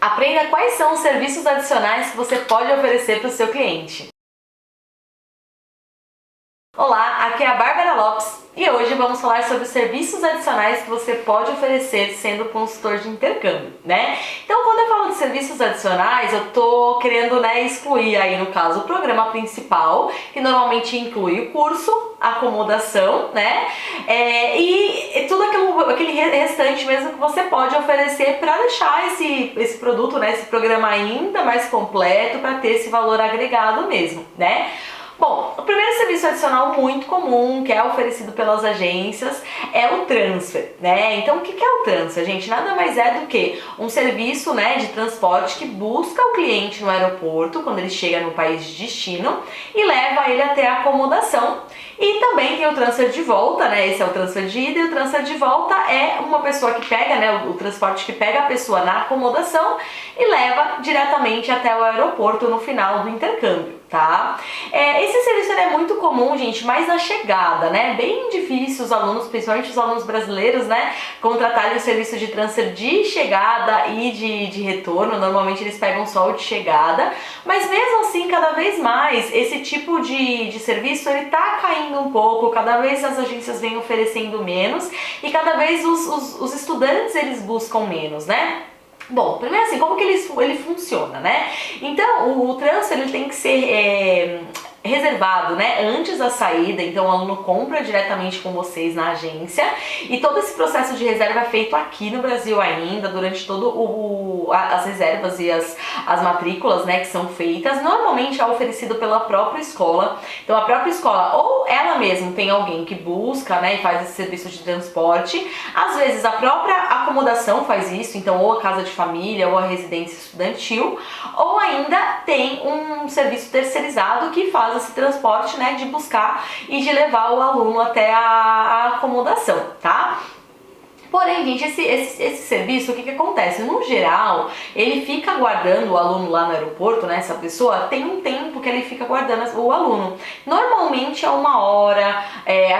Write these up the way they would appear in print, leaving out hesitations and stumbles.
Aprenda quais são os serviços adicionais que você pode oferecer para o seu cliente. Olá, aqui é a Bárbara Lopes e hoje vamos falar sobre os serviços adicionais que você pode oferecer sendo consultor de intercâmbio, né? Então, quando eu falo de serviços adicionais, eu tô querendo, excluir aí, no caso, o programa principal, que normalmente inclui o curso, a acomodação, né? E tudo aquele restante mesmo que você pode oferecer para deixar esse produto, né, esse programa ainda mais completo, para ter esse valor agregado mesmo, né? Bom, o primeiro serviço adicional muito comum que é oferecido pelas agências é o transfer, né? Então, o que é o transfer, gente? Nada mais é do que um serviço, né, de transporte que busca o cliente no aeroporto quando ele chega no país de destino e leva ele até a acomodação. E também tem o transfer de volta, né? Esse é o transfer de ida, e o transfer de volta é uma pessoa que pega, né, o transporte que pega a pessoa na acomodação e leva diretamente até o aeroporto no final do intercâmbio, tá? Esse serviço é muito comum, gente, mas na chegada, né? Bem difícil os alunos, principalmente os alunos brasileiros, né, contratarem o serviço de transfer de chegada e de retorno. Normalmente eles pegam só o de chegada, mas mesmo assim, cada vez mais, esse tipo de serviço, ele tá caindo um pouco, cada vez as agências vêm oferecendo menos e cada vez os estudantes, eles buscam menos, né? Bom, primeiro assim, como que ele funciona, né? Então, o transfer, ele tem que ser reservado, né, antes da saída. Então o aluno compra diretamente com vocês na agência e todo esse processo de reserva é feito aqui no Brasil ainda, durante todo as reservas e as matrículas, né, que são feitas. Normalmente é oferecido pela própria escola. Então a própria escola, ou ela mesma tem alguém que busca, né, e faz esse serviço de transporte. Às vezes a própria acomodação faz isso, então ou a casa de família ou a residência estudantil, ou ainda tem um serviço terceirizado que faz esse transporte, né, de buscar e de levar o aluno até a acomodação, tá? Porém, gente, esse serviço, o que acontece? No geral, ele fica aguardando o aluno lá no aeroporto, né? Essa pessoa tem um tempo que ele fica aguardando o aluno. Normalmente é 1 hora,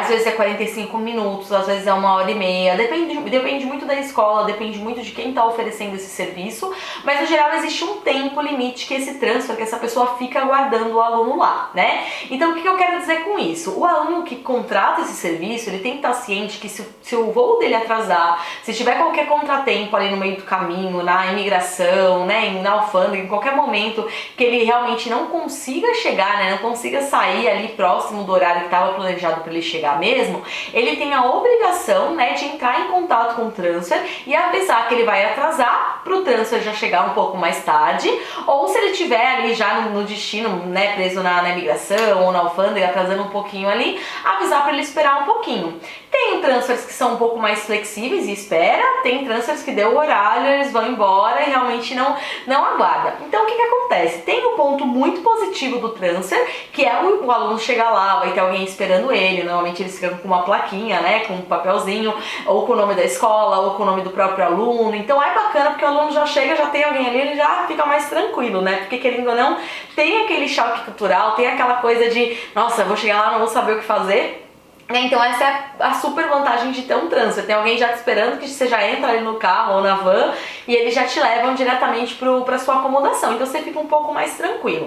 às vezes é 45 minutos, às vezes é 1 hora e meia, depende muito da escola, depende muito de quem está oferecendo esse serviço, mas no geral existe um tempo limite que esse transfer, que essa pessoa fica aguardando o aluno lá, né? Então, o que eu quero dizer com isso? O aluno que contrata esse serviço, ele tem que estar ciente que se o voo dele atrasar, se tiver qualquer contratempo ali no meio do caminho, na imigração, né, na alfândega, em qualquer momento que ele realmente não consiga chegar, né, não consiga sair ali próximo do horário que estava planejado para ele chegar mesmo, ele tem a obrigação, né, de entrar em contato com o transfer e avisar que ele vai atrasar para o transfer já chegar um pouco mais tarde, ou se ele estiver ali já no destino, né, preso na imigração ou na alfândega, atrasando um pouquinho ali, avisar para ele esperar um pouquinho. Tem transfers que são um pouco mais flexíveis e espera, tem transfers que deu o horário, eles vão embora e realmente não aguarda. Então o que acontece? Tem um ponto muito positivo do transfer, que é o aluno chegar lá, vai ter alguém esperando ele, normalmente eles ficam com uma plaquinha, né, com um papelzinho, ou com o nome da escola, ou com o nome do próprio aluno. Então é bacana porque o aluno já chega, já tem alguém ali, ele já fica mais tranquilo, né, porque querendo ou não, tem aquele choque cultural, tem aquela coisa de, nossa, vou chegar lá, não vou saber o que fazer. Então essa é a super vantagem de ter um transfer. Tem alguém já te esperando, que você já entra ali no carro ou na van e eles já te levam diretamente para sua acomodação, então você fica um pouco mais tranquilo.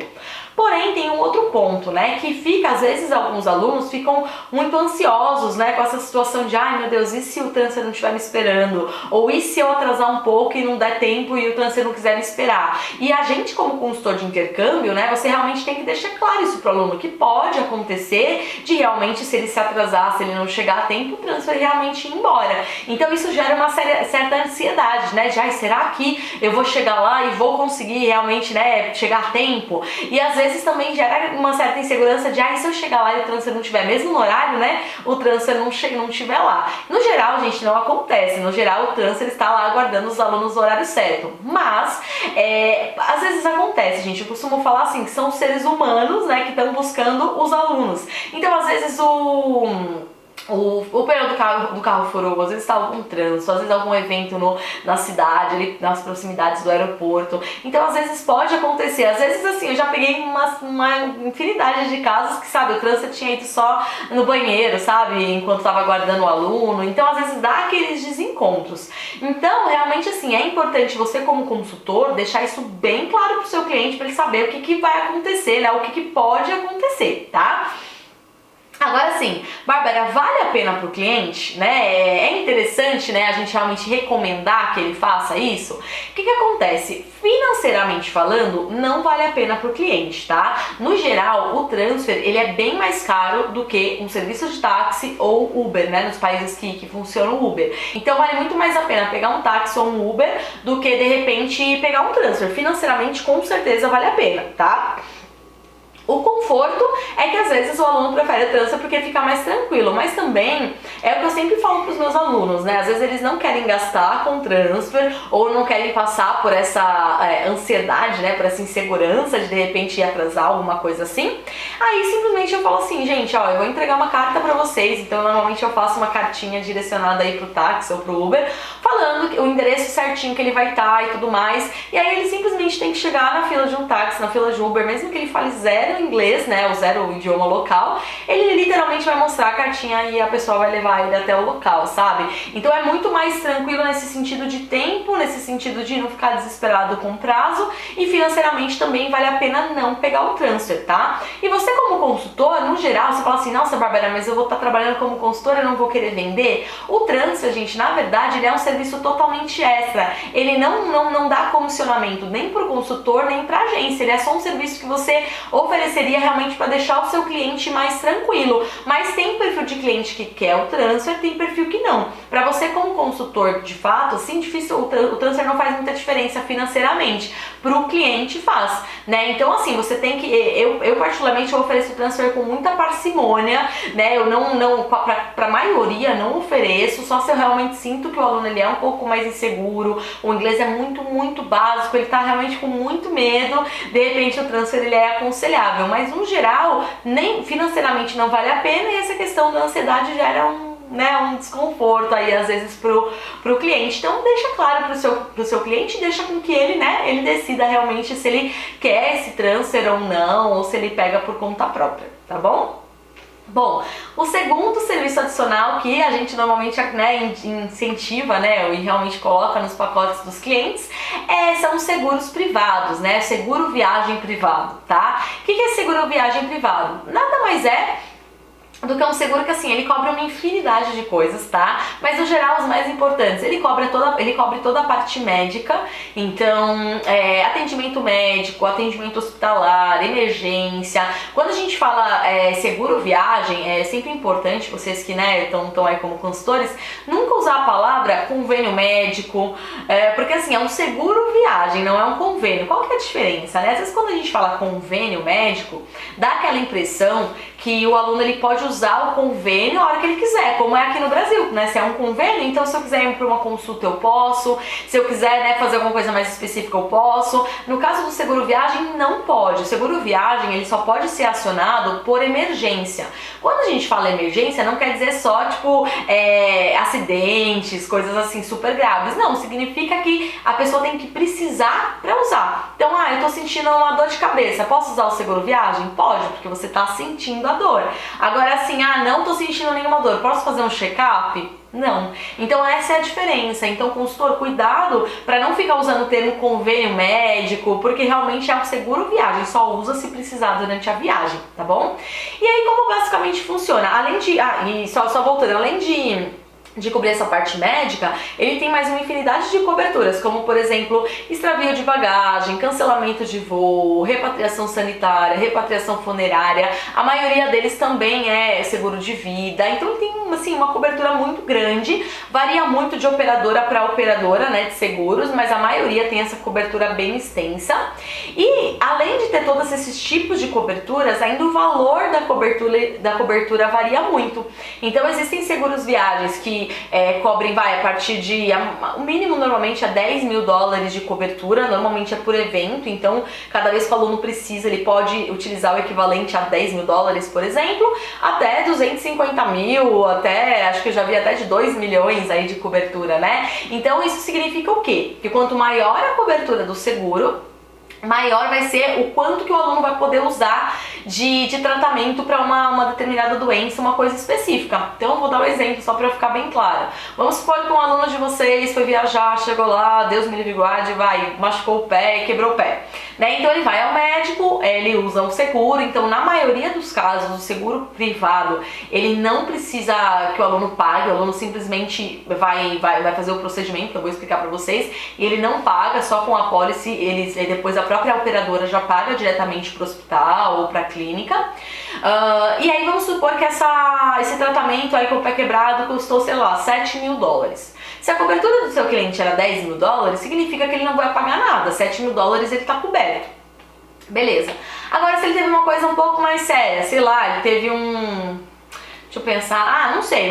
Porém, tem um outro ponto, né, que fica, às vezes alguns alunos ficam muito ansiosos, né, com essa situação de, ai meu Deus, e se o transfer não estiver me esperando? Ou e se eu atrasar um pouco e não der tempo e o transfer não quiser me esperar? E a gente, como consultor de intercâmbio, né, você realmente tem que deixar claro isso para o aluno, que pode acontecer de realmente, se ele se atrasar, se ele não chegar a tempo, o transfer realmente ir embora. Então isso gera uma certa ansiedade, né, de, ai, será que eu vou chegar lá e vou conseguir realmente, né, chegar a tempo? E às vezes também gera uma certa insegurança de, se eu chegar lá e o transfer não tiver mesmo no horário, né, o transfer não estiver lá. No geral, gente, não acontece. No geral, o transfer está lá aguardando os alunos no horário certo. Mas, às vezes acontece, gente. Eu costumo falar assim, que são os seres humanos, né, que estão buscando os alunos. Então, às vezes, o pneu do carro furou, às vezes está algum trânsito, às vezes algum evento na cidade, ali nas proximidades do aeroporto. Então, às vezes pode acontecer. Às vezes, assim, eu já peguei uma infinidade de casos que, sabe, o trânsito tinha ido só no banheiro, sabe, enquanto estava aguardando o aluno. Então, às vezes dá aqueles desencontros. Então, realmente, assim, é importante você, como consultor, deixar isso bem claro para o seu cliente, para ele saber o que vai acontecer, né, o que pode acontecer, tá? Agora sim, Bárbara, vale a pena para o cliente, né? É interessante, né, a gente realmente recomendar que ele faça isso? O que acontece? Financeiramente falando, não vale a pena para o cliente, tá? No geral, o transfer, ele é bem mais caro do que um serviço de táxi ou Uber, né? Nos países que funciona o Uber. Então, vale muito mais a pena pegar um táxi ou um Uber do que, de repente, pegar um transfer. Financeiramente, com certeza, vale a pena, tá? O conforto é que às vezes o aluno prefere o transfer porque fica mais tranquilo, mas também é o que eu sempre falo para os meus alunos, né? Às vezes eles não querem gastar com transfer ou não querem passar por essa ansiedade, né? Por essa insegurança de repente ir atrasar alguma coisa assim. Aí simplesmente eu falo assim, gente, ó, eu vou entregar uma carta para vocês, então normalmente eu faço uma cartinha direcionada aí pro táxi ou pro Uber, falando o endereço certinho que ele vai estar e tudo mais. E aí ele simplesmente tem que chegar na fila de um táxi, na fila de Uber, mesmo que ele fale zero inglês, né, ou zero idioma local, ele literalmente vai mostrar a cartinha e a pessoa vai levar ele até o local, sabe? Então é muito mais tranquilo nesse sentido de tempo, nesse sentido de não ficar desesperado com prazo, e financeiramente também vale a pena não pegar o transfer, tá? E você como consultor, no geral, você fala assim, nossa, Bárbara, mas eu vou estar trabalhando como consultora, eu não vou querer vender. O transfer, gente, na verdade, ele é um serviço totalmente extra. Ele não dá comissionamento nem para o consultor, nem para a agência. Ele é só um serviço que você ofereceria realmente para deixar o seu cliente mais tranquilo. Mas tem perfil de cliente que quer o transfer, tem perfil que não. Para você como consultor, de fato, assim, difícil, o transfer não faz muita diferença financeiramente. Para o cliente faz, né? Então, assim, você tem que... Eu particularmente, eu ofereço o transfer com muita parcimônia, né? Eu não para a maioria, não ofereço, só se eu realmente sinto que o aluno ele é um pouco mais inseguro, o inglês é muito básico, ele tá realmente com muito medo, de repente o transfer ele é aconselhável, mas no geral, nem financeiramente não vale a pena, e essa questão da ansiedade gera um desconforto aí às vezes pro cliente. Então deixa claro pro seu cliente, deixa com que ele, né, ele decida realmente se ele quer esse transfer ou não, ou se ele pega por conta própria, tá bom? Bom, o segundo serviço adicional que a gente normalmente, né, incentiva, né, e realmente coloca nos pacotes dos clientes são os seguros privados, né, seguro viagem privado, tá? O que é seguro viagem privado? Nada mais é do que um seguro que, assim, ele cobre uma infinidade de coisas, tá? Mas, no geral, os mais importantes, ele cobre toda a parte médica, então, atendimento médico, atendimento hospitalar, emergência. Quando a gente fala seguro viagem, é sempre importante, vocês que, né, estão aí como consultores, nunca usar a palavra convênio médico, porque, assim, é um seguro viagem, não é um convênio. Qual que é a diferença, né? Às vezes, quando a gente fala convênio médico, dá aquela impressão que o aluno ele pode usar o convênio a hora que ele quiser, como é aqui no Brasil, né? Se é um convênio, então se eu quiser ir para uma consulta eu posso, se eu quiser, né, fazer alguma coisa mais específica eu posso. No caso do seguro viagem, não pode. O seguro viagem ele só pode ser acionado por emergência. Quando a gente fala emergência, não quer dizer só tipo acidentes, coisas assim super graves. Não, significa que a pessoa tem que precisar para usar. Então, eu tô sentindo uma dor de cabeça, posso usar o seguro viagem? Pode, porque você tá sentindo a dor. Agora assim, não tô sentindo nenhuma dor, posso fazer um check-up? Não. Então essa é a diferença. Então, consultor, cuidado para não ficar usando o termo convênio médico, porque realmente é um seguro viagem, só usa se precisar durante a viagem, tá bom? E aí, como basicamente funciona? Além de... e só voltando, além de cobrir essa parte médica, ele tem mais uma infinidade de coberturas, como por exemplo, extravio de bagagem, cancelamento de voo, repatriação sanitária, repatriação funerária. A maioria deles também é seguro de vida, então tem assim, uma cobertura muito grande, varia muito de operadora para operadora, né, de seguros, mas a maioria tem essa cobertura bem extensa. E além de ter todos esses tipos de coberturas, ainda o valor da cobertura varia muito. Então existem seguros viagens que que cobrem, a partir de, o mínimo normalmente é 10 mil dólares de cobertura, normalmente é por evento, então cada vez que o aluno precisa, ele pode utilizar o equivalente a 10 mil dólares, por exemplo, até 250 mil, até, acho que eu já vi até de 2 milhões aí de cobertura, né? Então isso significa o quê? Que quanto maior a cobertura do seguro, maior vai ser o quanto que o aluno vai poder usar de tratamento para uma determinada doença, uma coisa específica. Então eu vou dar um exemplo só para ficar bem claro. Vamos supor que um aluno de vocês foi viajar, chegou lá, Deus me livre e guarde, machucou o pé e quebrou o pé, né? Então ele vai ao médico, ele usa o seguro. Então na maioria dos casos o seguro privado, ele não precisa que o aluno pague, o aluno simplesmente vai fazer o procedimento, que eu vou explicar para vocês, e ele não paga, só com a pólice, depois a própria operadora já paga diretamente para o hospital ou para a clínica. E aí vamos supor que esse tratamento aí com o pé quebrado custou, sei lá, 7 mil dólares. Se a cobertura do seu cliente era 10 mil dólares, significa que ele não vai pagar nada. 7 mil dólares ele está coberto. Beleza. Agora, se ele teve uma coisa um pouco mais séria, sei lá, ele teve deixa eu pensar, não sei,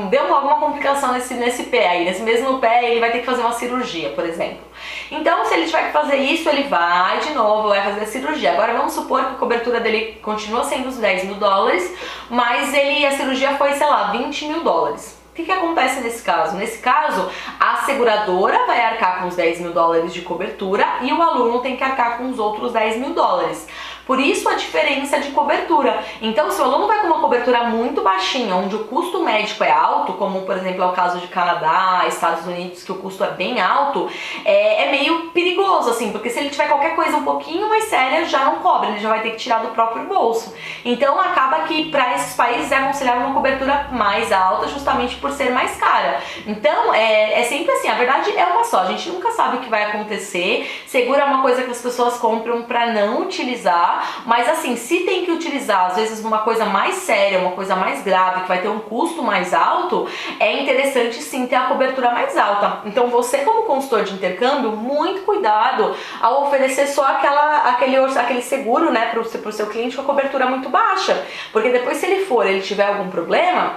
deu alguma complicação nesse pé aí, nesse mesmo pé ele vai ter que fazer uma cirurgia, por exemplo. Então, se ele tiver que fazer isso, ele vai de novo, vai fazer a cirurgia. Agora, vamos supor que a cobertura dele continua sendo os 10 mil dólares, mas a cirurgia foi, sei lá, 20 mil dólares. O que acontece nesse caso? Nesse caso, a seguradora vai arcar com os 10 mil dólares de cobertura e o aluno tem que arcar com os outros 10 mil dólares. Por isso a diferença de cobertura. Então, se o aluno vai com uma cobertura muito baixinha, onde o custo médico é alto, como por exemplo é o caso de Canadá, Estados Unidos, que o custo é bem alto, é meio perigoso, assim, porque se ele tiver qualquer coisa um pouquinho mais séria, já não cobre, ele já vai ter que tirar do próprio bolso. Então, acaba que para esses países é aconselhável uma cobertura mais alta, justamente por ser mais cara. Então, é sempre assim, a verdade é uma só, a gente nunca sabe o que vai acontecer, seguro é uma coisa que as pessoas compram para não utilizar. Mas assim, se tem que utilizar, às vezes numa coisa mais séria, uma coisa mais grave, que vai ter um custo mais alto, é interessante sim ter a cobertura mais alta. Então você, como consultor de intercâmbio, muito cuidado ao oferecer só aquele seguro, né, pro seu cliente com a cobertura muito baixa, porque depois se ele tiver algum problema,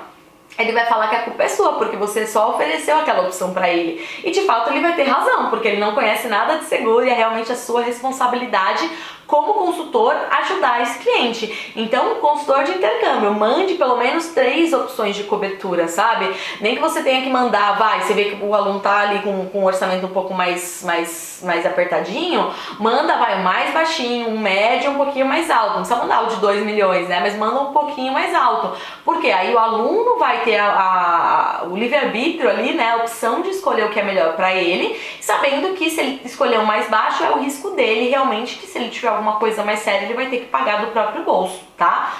ele vai falar que a culpa é sua, porque você só ofereceu aquela opção para ele. E de fato ele vai ter razão, porque ele não conhece nada de seguro e é realmente a sua responsabilidade como consultor ajudar esse cliente. Então, consultor de intercâmbio, mande pelo menos 3 opções de cobertura, sabe? Nem que você tenha que mandar, você vê que o aluno tá ali com um orçamento um pouco mais apertadinho, manda, o mais baixinho, um médio, um pouquinho mais alto. Não precisa mandar o de 2 milhões, né? Mas manda um pouquinho mais alto. Porque aí o aluno vai ter o livre-arbítrio ali, né? A opção de escolher o que é melhor para ele, sabendo que se ele escolher o mais baixo, é o risco dele realmente, que se ele tiver alguma coisa mais séria, ele vai ter que pagar do próprio bolso, tá?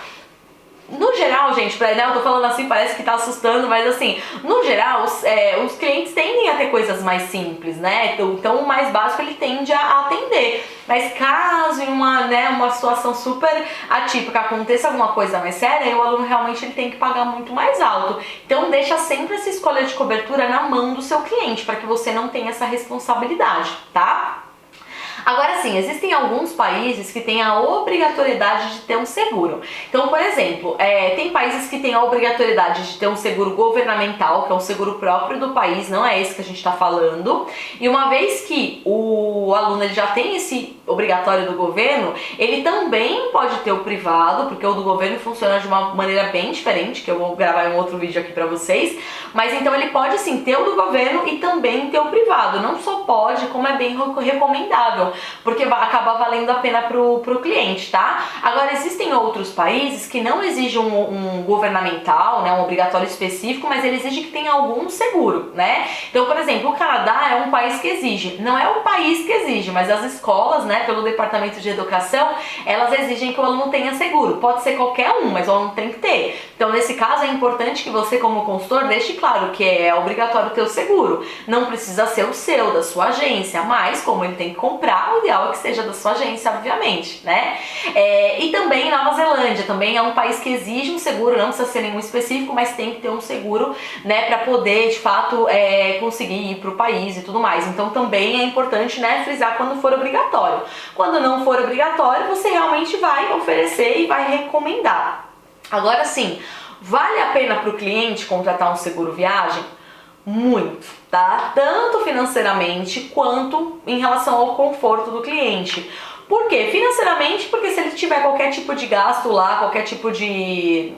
No geral, gente, eu tô falando assim, parece que tá assustando, mas assim, no geral, os clientes tendem a ter coisas mais simples, né? Então o mais básico ele tende a atender. Mas caso em uma situação super atípica aconteça alguma coisa mais séria, o aluno realmente ele tem que pagar muito mais alto. Então deixa sempre essa escolha de cobertura na mão do seu cliente, para que você não tenha essa responsabilidade, tá? Agora sim, existem alguns países que têm a obrigatoriedade de ter um seguro. Então, por exemplo, tem países que têm a obrigatoriedade de ter um seguro governamental, que é um seguro próprio do país, não é esse que a gente está falando. E uma vez que o aluno ele já tem esse obrigatório do governo, ele também pode ter o privado, porque o do governo funciona de uma maneira bem diferente, que eu vou gravar em um outro vídeo aqui para vocês. Mas então ele pode sim ter o do governo e também ter o privado. Não só pode, como é bem recomendável, porque acaba valendo a pena pro cliente, tá? Agora, existem outros países que não exigem um governamental, né, um obrigatório específico, mas ele exige que tenha algum seguro, né? Então, por exemplo, o Canadá é um país que exige, não é o país que exige, mas as escolas, né, pelo Departamento de Educação, elas exigem que o aluno tenha seguro. Pode ser qualquer um, mas o aluno tem que ter. Então, nesse caso, é importante que você, como consultor, deixe claro que é obrigatório ter o seguro. Não precisa ser o seu, da sua agência, mas como ele tem que comprar, o ideal é que seja da sua agência, obviamente, né? E também Nova Zelândia, também é um país que exige um seguro, não precisa ser nenhum específico, mas tem que ter um seguro, né, para poder, de fato, conseguir ir para o país e tudo mais. Então também é importante, né, frisar quando for obrigatório. Quando não for obrigatório, você realmente vai oferecer e vai recomendar. Agora sim, Vale a pena para o cliente contratar um seguro viagem? Muito, tá? Tanto financeiramente quanto em relação ao conforto do cliente. Por quê? Financeiramente, porque se ele tiver qualquer tipo de gasto lá, qualquer tipo de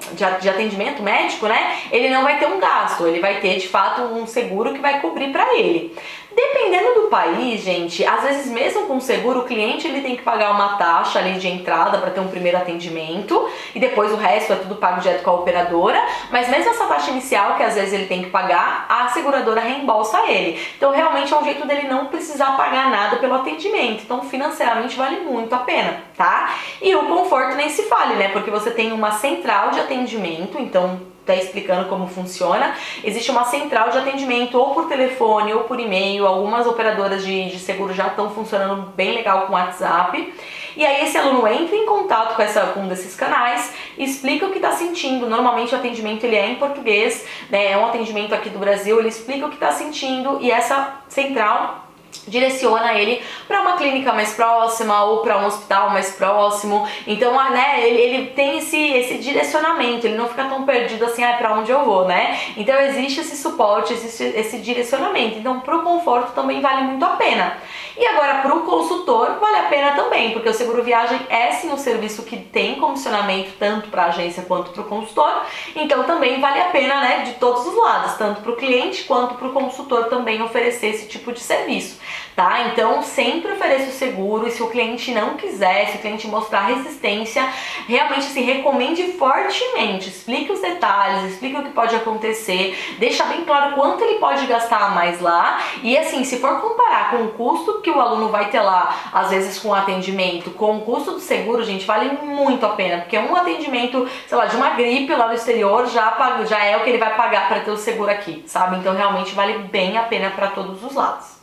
atendimento médico, né? Ele não vai ter um gasto, ele vai ter de fato um seguro que vai cobrir para ele. Dependendo do país, gente, às vezes mesmo com seguro, o cliente ele tem que pagar uma taxa ali de entrada para ter um primeiro atendimento e depois o resto é tudo pago direto com a operadora, mas mesmo essa taxa inicial que às vezes ele tem que pagar, a seguradora reembolsa ele. Então realmente é um jeito dele não precisar pagar nada pelo atendimento, então financeiramente vale muito a pena, tá? E o conforto nem se fale, né? Porque você tem uma central de atendimento, então tá explicando como funciona. Existe uma central de atendimento ou por telefone ou por e-mail. Algumas operadoras de seguro já estão funcionando bem legal com o WhatsApp. E aí esse aluno entra em contato com um desses canais, explica o que está sentindo. Normalmente o atendimento ele é em português, né? É um atendimento aqui do Brasil, ele explica o que está sentindo e essa central direciona ele para uma clínica mais próxima ou para um hospital mais próximo. Então, né, ele tem esse direcionamento, ele não fica tão perdido assim, para onde eu vou, né? Então existe esse suporte, existe esse direcionamento. Então, para o conforto também vale muito a pena. E agora, para o consultor, vale a pena também, porque o seguro viagem é sim um serviço que tem comissionamento tanto para a agência quanto para o consultor. Então, também vale a pena, né, de todos os lados, tanto para o cliente quanto para o consultor também oferecer esse tipo de serviço. Tá? Então sempre ofereça o seguro e se o cliente não quiser, se o cliente mostrar resistência, realmente se recomende fortemente, explique os detalhes, explique o que pode acontecer, deixa bem claro quanto ele pode gastar a mais lá e assim, se for comparar com o custo que o aluno vai ter lá, às vezes com o atendimento, com o custo do seguro, gente, vale muito a pena, porque um atendimento, sei lá, de uma gripe lá no exterior já é o que ele vai pagar para ter o seguro aqui, sabe? Então realmente vale bem a pena para todos os lados.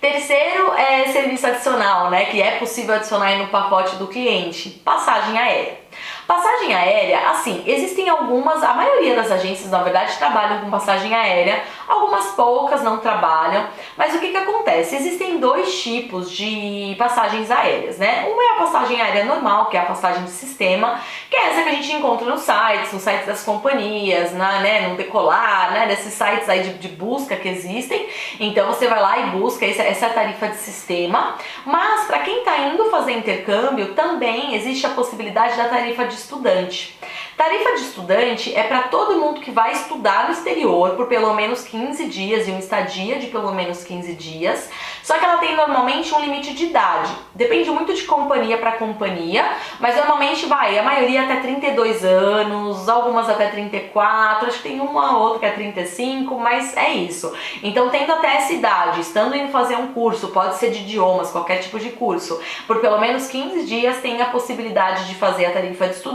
Terceiro é serviço adicional, né, que é possível adicionar aí no pacote do cliente, passagem aérea. Passagem aérea, assim, existem algumas, a maioria das agências, na verdade, trabalham com passagem aérea, algumas poucas não trabalham, mas o que acontece? Existem dois tipos de passagens aéreas, né? Uma é a passagem aérea normal, que é a passagem de sistema, que é essa que a gente encontra nos sites das companhias, no Decolar, né? Desses sites aí de busca que existem. Então você vai lá e busca essa tarifa de sistema, mas para quem está indo fazer intercâmbio, também existe a possibilidade da tarifa de estudante. Tarifa de estudante é para todo mundo que vai estudar no exterior por pelo menos 15 dias e uma estadia de pelo menos 15 dias, só que ela tem normalmente um limite de idade. Depende muito de companhia para companhia, mas normalmente a maioria até 32 anos, algumas até 34, acho que tem uma ou outra que é 35, mas é isso. Então tendo até essa idade, estando indo fazer um curso, pode ser de idiomas, qualquer tipo de curso, por pelo menos 15 dias tem a possibilidade de fazer a tarifa de estudante.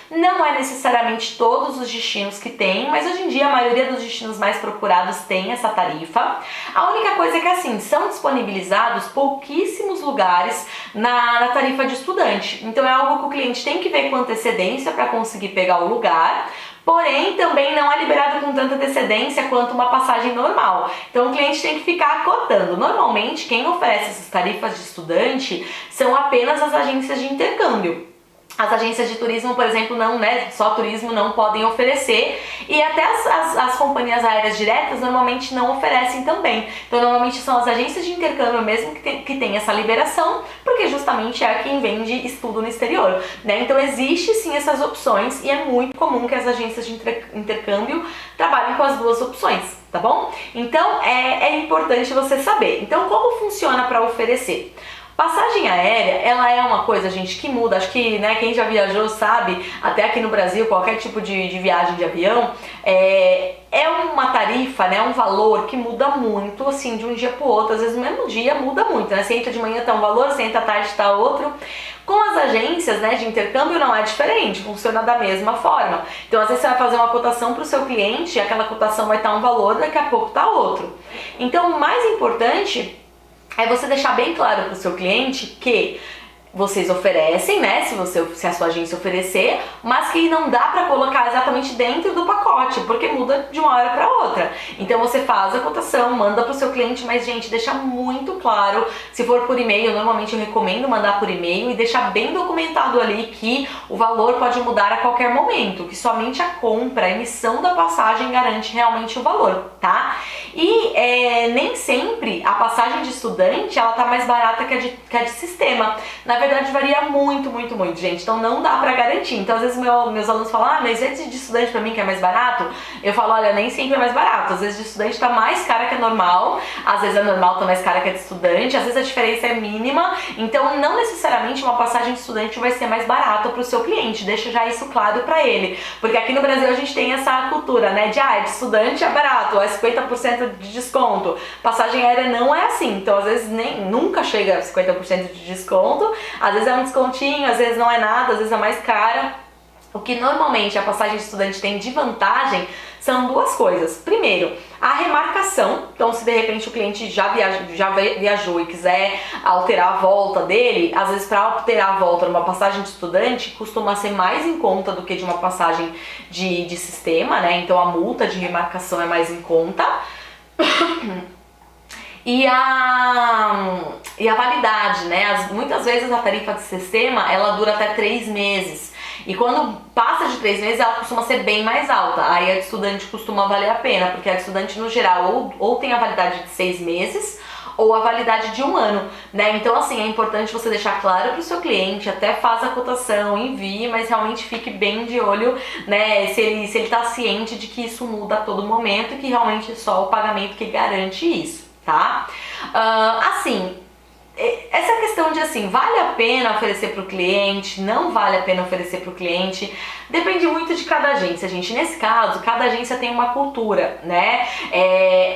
Não é necessariamente todos os destinos que tem, mas hoje em dia a maioria dos destinos mais procurados tem essa tarifa. A única coisa é que assim, são disponibilizados pouquíssimos lugares na tarifa de estudante. Então é algo que o cliente tem que ver com antecedência para conseguir pegar o lugar. Porém, também não é liberado com tanta antecedência quanto uma passagem normal. Então o cliente tem que ficar acotando. Normalmente, quem oferece essas tarifas de estudante são apenas as agências de intercâmbio. As agências de turismo, por exemplo, não, né, só turismo não podem oferecer e até as companhias aéreas diretas normalmente não oferecem também. Então normalmente são as agências de intercâmbio mesmo que tem essa liberação, porque justamente é quem vende estudo no exterior, né? Então existe sim essas opções e é muito comum que as agências de intercâmbio trabalhem com as duas opções, tá bom? Então é importante você saber. Então como funciona para oferecer? Passagem aérea, ela é uma coisa, gente, que muda. Acho que, né, quem já viajou sabe, até aqui no Brasil, qualquer tipo de viagem de avião, é uma tarifa, né, um valor que muda muito, assim, de um dia pro outro. Às vezes no mesmo dia muda muito, né? Você entra de manhã tá um valor, você entra à tarde tá outro. Com as agências, né, de intercâmbio não é diferente, funciona da mesma forma. Então, às vezes você vai fazer uma cotação para o seu cliente, aquela cotação vai estar um valor, daqui a pouco tá outro. Então, o mais importante é você deixar bem claro para o seu cliente que vocês oferecem, né, se a sua agência oferecer, mas que não dá para colocar exatamente dentro do pacote, porque muda de uma hora para outra. Então você faz a cotação, manda para o seu cliente, mas gente, deixa muito claro, se for por e-mail, normalmente eu recomendo mandar por e-mail e deixar bem documentado ali que o valor pode mudar a qualquer momento, que somente a compra, a emissão da passagem garante realmente o valor, tá? E nem sempre a passagem de estudante, ela tá mais barata que a de sistema. Na verdade varia muito, muito, muito, gente, então não dá pra garantir. Então às vezes meus alunos falam, mas esse de estudante pra mim que é mais barato, eu falo, olha, nem sempre é mais barato, às vezes de estudante tá mais cara que a normal, às vezes a normal tá mais cara que a de estudante, às vezes a diferença é mínima, então não necessariamente uma passagem de estudante vai ser mais barata pro seu cliente, deixa já isso claro pra ele, porque aqui no Brasil a gente tem essa cultura, né, de de estudante é barato, é 50% de desconto, passagem aérea não é assim, então às vezes nunca chega a 50% de desconto, às vezes é um descontinho, às vezes não é nada, às vezes é mais cara. O que normalmente a passagem de estudante tem de vantagem são duas coisas. Primeiro, a remarcação. Então, se de repente o cliente já viajou e quiser alterar a volta dele, às vezes para alterar a volta numa passagem de estudante costuma ser mais em conta do que de uma passagem de sistema, né? Então a multa de remarcação é mais em conta. E a validade, né? Muitas vezes a tarifa de sistema, ela dura até 3 meses. E quando passa de 3 meses, ela costuma ser bem mais alta. Aí a de estudante costuma valer a pena, porque a de estudante, no geral, ou tem a validade de 6 meses, ou a validade de 1 ano, né? Então, assim, é importante você deixar claro para o seu cliente, até faz a cotação, envie, mas realmente fique bem de olho, né? Se ele tá ciente de que isso muda a todo momento e que realmente é só o pagamento que garante isso, tá? Assim, essa questão de assim, vale a pena oferecer para o cliente, não vale a pena oferecer para o cliente, depende muito de cada agência, gente. Nesse caso, cada agência tem uma cultura, né?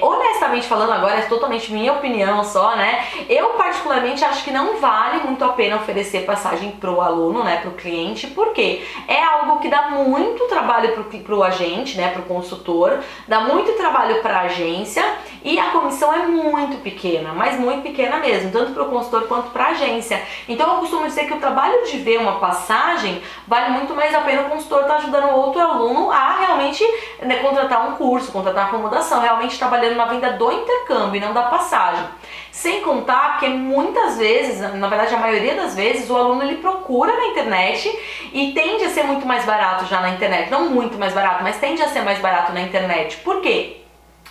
Honestamente falando, agora é totalmente minha opinião só, né? Eu particularmente acho que não vale muito a pena oferecer passagem pro aluno, né? Pro cliente, porque é algo que dá muito trabalho pro agente, né? Pro consultor, dá muito trabalho pra agência e a comissão é muito pequena, mas muito pequena mesmo, tanto pro consultor quanto para a agência. Então eu costumo dizer que o trabalho de ver uma passagem vale muito mais a pena o consultor estar ajudando outro aluno a realmente, né, contratar um curso, contratar acomodação, realmente trabalhando na venda do intercâmbio e não da passagem. Sem contar que muitas vezes, na verdade a maioria das vezes, o aluno ele procura na internet e tende a ser muito mais barato já na internet. Não muito mais barato, mas tende a ser mais barato na internet. Por quê?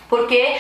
Porque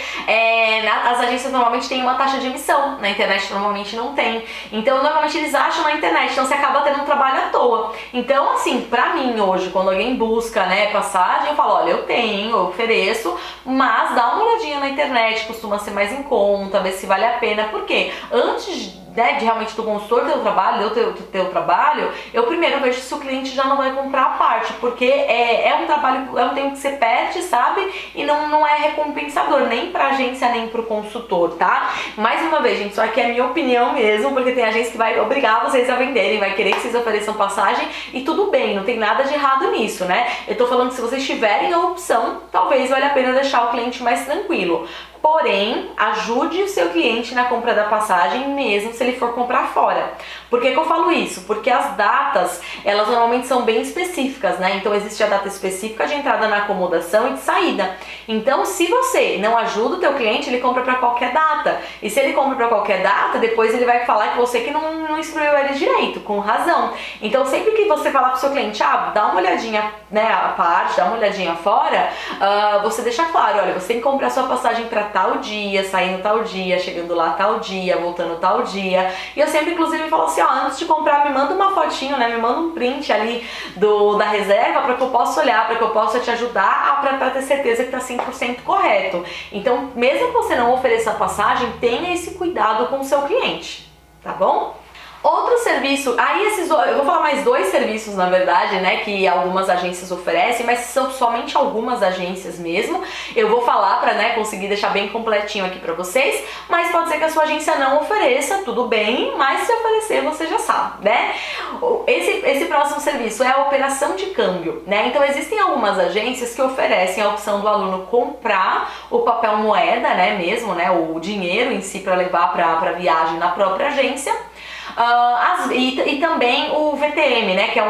as agências normalmente têm uma taxa de emissão, na internet normalmente não tem. Então normalmente eles acham na internet, então você acaba tendo um trabalho à toa. Então assim, pra mim hoje, quando alguém busca, né, passagem, eu falo, olha, eu tenho, eu ofereço, mas dá uma olhadinha na internet, costuma ser mais em conta, ver se vale a pena. Por quê? Antes de realmente do consultor ter o trabalho, ter o trabalho, eu primeiro vejo se o cliente já não vai comprar a parte, porque é um trabalho, é um tempo que você perde, sabe? E não é recompensador, nem pra agência, nem pro consultor, tá? Mais uma vez, gente, isso aqui é a minha opinião mesmo, porque tem agência que vai obrigar vocês a venderem, vai querer que vocês ofereçam passagem, e tudo bem, não tem nada de errado nisso, né? Eu tô falando que se vocês tiverem a opção, talvez valha a pena deixar o cliente mais tranquilo. Porém, ajude o seu cliente na compra da passagem, mesmo se ele for comprar fora. Por que que eu falo isso? Porque as datas, elas normalmente são bem específicas, né? Então existe a data específica de entrada na acomodação e de saída. Então, se você não ajuda o teu cliente, ele compra para qualquer data. E se ele compra para qualquer data, depois ele vai falar que você que não instruiu ele direito, com razão. Então, sempre que você falar pro seu cliente, dá uma olhadinha, né, a parte, dá uma olhadinha fora, você deixa claro, olha, você tem que comprar sua passagem para tal dia, saindo tal dia, chegando lá tal dia, voltando tal dia. E eu sempre, inclusive, falo assim, antes de comprar, me manda uma fotinho, né, me manda um print ali da reserva para que eu possa olhar, para que eu possa te ajudar para ter certeza que tá 100% correto. Então, mesmo que você não ofereça a passagem, tenha esse cuidado com o seu cliente, tá bom? Outro serviço, eu vou falar mais 2 serviços na verdade, né, que algumas agências oferecem, mas são somente algumas agências mesmo. Eu vou falar para, né, conseguir deixar bem completinho aqui para vocês, mas pode ser que a sua agência não ofereça, tudo bem, mas se oferecer você já sabe, né? Esse próximo serviço é a operação de câmbio, né? Então existem algumas agências que oferecem a opção do aluno comprar o papel moeda, né, mesmo, né, o dinheiro em si para levar para viagem na própria agência. E também o VTM, né, que é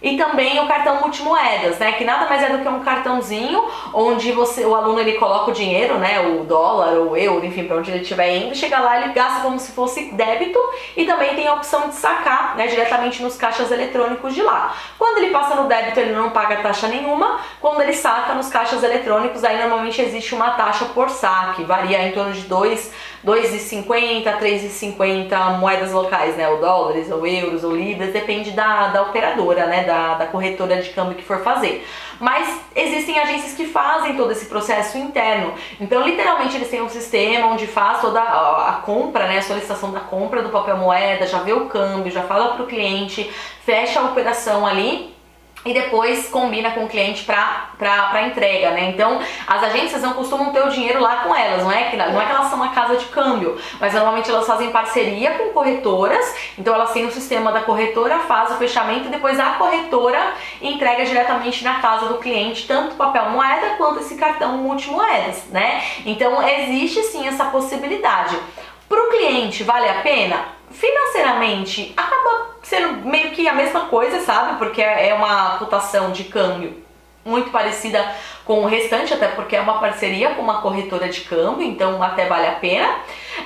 e também o cartão multimoedas, né, que nada mais é do que um cartãozinho onde o aluno ele coloca o dinheiro, né, o dólar ou o euro, enfim, para onde ele estiver indo, chega lá ele gasta como se fosse débito e também tem a opção de sacar, né, diretamente nos caixas eletrônicos de lá. Quando ele passa no débito ele não paga taxa nenhuma, quando ele saca nos caixas eletrônicos aí normalmente existe uma taxa por saque, varia em torno de 2,50, 3,50 moedas locais, né, ou dólares, ou euros, ou libras, depende da operadora, né, da corretora de câmbio que for fazer. Mas existem agências que fazem todo esse processo interno, então literalmente eles têm um sistema onde faz toda a compra, né, a solicitação da compra do papel moeda, já vê o câmbio, já fala para o cliente, fecha a operação ali, e depois combina com o cliente para entrega, né? Então, as agências não costumam ter o dinheiro lá com elas, não é que elas são uma casa de câmbio, mas normalmente elas fazem parceria com corretoras, então elas têm o sistema da corretora, faz o fechamento e depois a corretora entrega diretamente na casa do cliente, tanto papel moeda quanto esse cartão multimoedas, né? Então, existe sim essa possibilidade. Para o cliente, vale a pena? Financeiramente, acaba sendo meio que a mesma coisa, sabe? Porque é uma cotação de câmbio muito parecida com o restante, até porque é uma parceria com uma corretora de câmbio, então até vale a pena.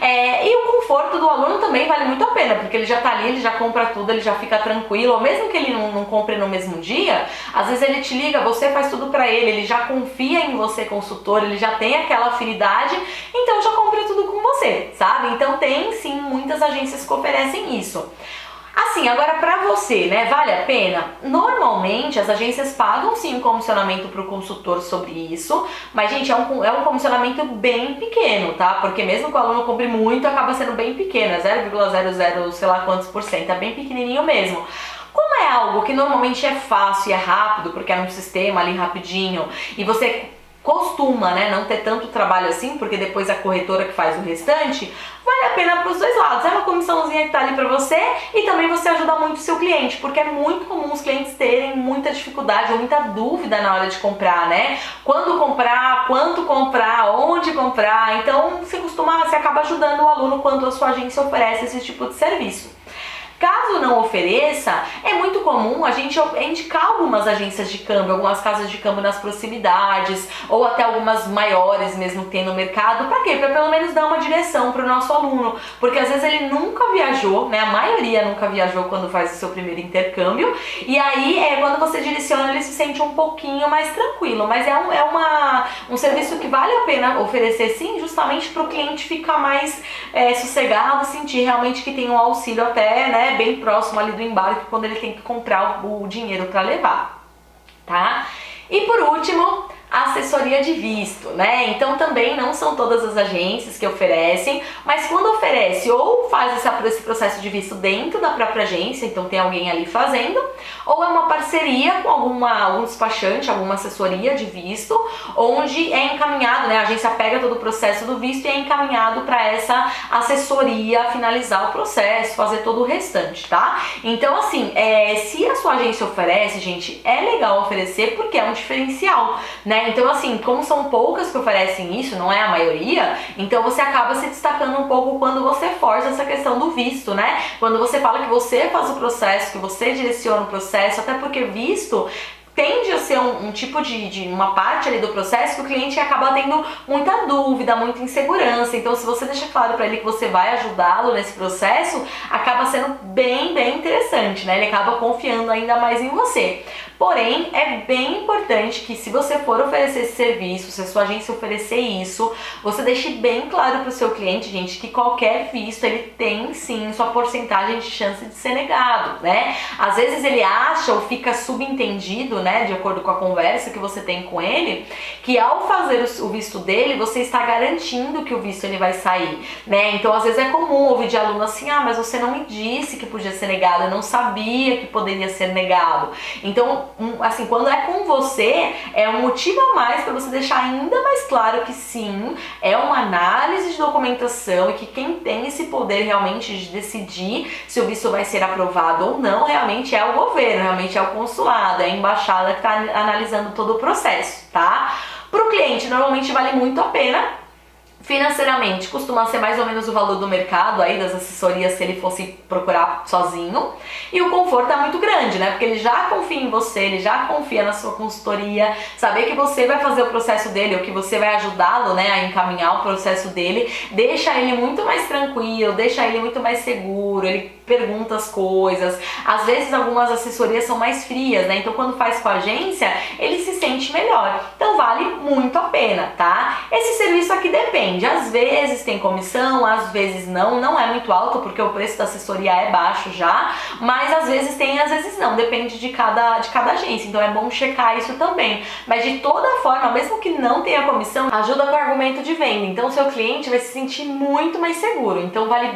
E o conforto do aluno também vale muito a pena, porque ele já tá ali, ele já compra tudo, ele já fica tranquilo, ou mesmo que ele não compre no mesmo dia, às vezes ele te liga, você faz tudo pra ele já confia em você, consultor, ele já tem aquela afinidade, então já compra tudo com você, sabe? Então tem sim muitas agências que oferecem isso. Assim, agora pra você, né, vale a pena? Normalmente as agências pagam sim um comissionamento pro consultor sobre isso, mas gente, é um comissionamento bem pequeno, tá? Porque mesmo que o aluno compre muito, acaba sendo bem pequeno, é 0,00 sei lá quantos por cento, é bem pequenininho mesmo. Como é algo que normalmente é fácil e é rápido, porque é um sistema ali rapidinho, e você costuma, né, não ter tanto trabalho assim, porque depois a corretora que faz o restante, vale a pena para os dois lados. É uma comissãozinha que tá ali para você e também você ajuda muito o seu cliente, porque é muito comum os clientes terem muita dificuldade ou muita dúvida na hora de comprar, né? Quando comprar, quanto comprar, onde comprar. Então você acaba ajudando o aluno quando a sua agência oferece esse tipo de serviço. Caso não ofereça, é muito comum a gente indicar algumas agências de câmbio, algumas casas de câmbio nas proximidades, ou até algumas maiores mesmo que tem no mercado. Para quê? Para pelo menos dar uma direção para o nosso aluno, porque às vezes ele nunca viajou, né? A maioria nunca viajou quando faz o seu primeiro intercâmbio, e aí quando você direciona ele se sente um pouquinho mais tranquilo, mas é um serviço que vale a pena oferecer sim, justamente para o cliente ficar mais sossegado, sentir realmente que tem um auxílio até, né, bem próximo ali do embarque quando ele tem que comprar o dinheiro para levar, tá? E por último, a assessoria de visto, né? Então também não são todas as agências que oferecem, mas quando oferece ou faz esse processo de visto dentro da própria agência, então tem alguém ali fazendo, ou é uma parceria com algum despachante, alguma assessoria de visto, onde é encaminhado, né? A agência pega todo o processo do visto e é encaminhado para essa assessoria finalizar o processo, fazer todo o restante, tá? Então assim, se a sua agência oferece, gente, é legal oferecer porque é um diferencial, né? Então assim, como são poucas que oferecem isso, não é a maioria, então você acaba se destacando um pouco quando você força essa questão do visto, né? Quando você fala que você faz o processo, que você direciona o processo, até porque visto tende a ser um tipo de uma parte ali do processo que o cliente acaba tendo muita dúvida, muita insegurança. Então se você deixa claro para ele que você vai ajudá-lo nesse processo, acaba sendo bem interessante, né? Ele acaba confiando ainda mais em você. Porém, é bem importante que se você for oferecer esse serviço, se a sua agência oferecer isso, você deixe bem claro para o seu cliente, gente, que qualquer visto, ele tem sim sua porcentagem de chance de ser negado, né? Às vezes ele acha ou fica subentendido, né, de acordo com a conversa que você tem com ele, que ao fazer o visto dele, você está garantindo que o visto ele vai sair, né? Então, às vezes é comum ouvir de aluno assim, mas você não me disse que podia ser negado, eu não sabia que poderia ser negado. Então, assim, quando é com você, é um motivo a mais para você deixar ainda mais claro que sim, é uma análise de documentação e que quem tem esse poder realmente de decidir se o visto vai ser aprovado ou não, realmente é o governo, realmente é o consulado, é a embaixada que está analisando todo o processo, tá? Para o cliente, normalmente vale muito a pena Financeiramente, costuma ser mais ou menos o valor do mercado aí das assessorias se ele fosse procurar sozinho. E o conforto é muito grande, né? Porque ele já confia em você, ele já confia na sua consultoria, saber que você vai fazer o processo dele ou que você vai ajudá-lo, né, a encaminhar o processo dele, deixa ele muito mais tranquilo, deixa ele muito mais seguro, ele pergunta as coisas. Às vezes algumas assessorias são mais frias, né? Então quando faz com a agência, ele se sente melhor. Então vale muito a pena, tá? Esse serviço aqui depende. Às vezes tem comissão, às vezes não é muito alto porque o preço da assessoria é baixo já, mas às vezes tem, às vezes não, depende de cada agência, então é bom checar isso também. Mas de toda forma, mesmo que não tenha comissão, ajuda com o argumento de venda, então o seu cliente vai se sentir muito mais seguro, então vale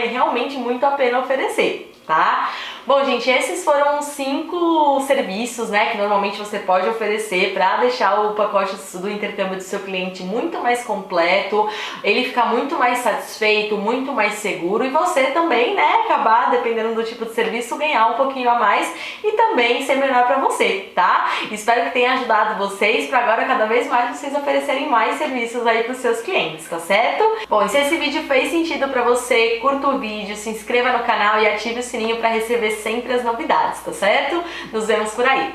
realmente muito a pena oferecer, tá? Bom, gente, esses foram 5 serviços, né, que normalmente você pode oferecer para deixar o pacote do intercâmbio do seu cliente muito mais completo, ele ficar muito mais satisfeito, muito mais seguro e você também, né, acabar, dependendo do tipo de serviço, ganhar um pouquinho a mais e também ser melhor para você, tá? Espero que tenha ajudado vocês para agora cada vez mais vocês oferecerem mais serviços aí para os seus clientes, tá certo? Bom, e se esse vídeo fez sentido para você, curta o vídeo, se inscreva no canal e ative o sininho para receber sempre as novidades, tá certo? Nos vemos por aí!